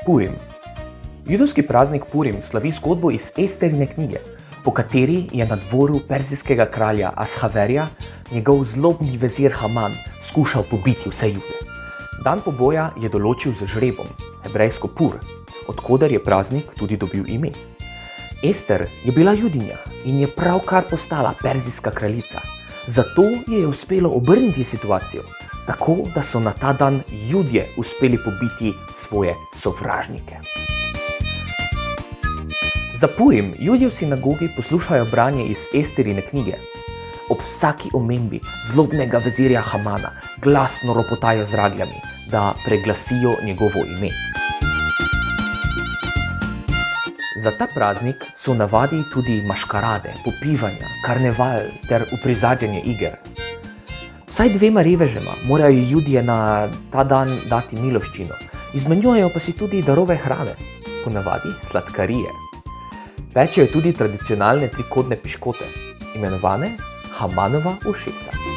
Purim. Judovski praznik Purim slavi zgodbo iz Esterine knjige, po kateri je na dvoru perzijskega kralja Ashaverja njegov zlobni vezir Haman skušal pobiti vse Jude. Dan poboja je določil z žrebom, hebrejsko Pur, od koder je praznik tudi dobil ime. Ester je bila Judinja in je pravkar postala perzijska kraljica. Zato je uspelo obrniti situacijo, tako da so na ta dan Judje uspeli pobiti svoje sovražnike. Za Purim Judje v sinagogi poslušajo branje iz Esterine knjige. Ob vsaki omembi zlobnega vezirja Hamana glasno ropotajo z ragljami, da preglasijo njegovo ime. Za ta praznik so v navadi tudi maškarade, popivanja, karneval ter uprizarjanje iger. Vsaj 2 revežema morajo Judje na ta dan dati miloščino, izmenjujejo pa si tudi darove hrane, po navadi sladkarije. Pečejo tudi tradicionalne trikodne piškote, imenovane Hamanova ušesa.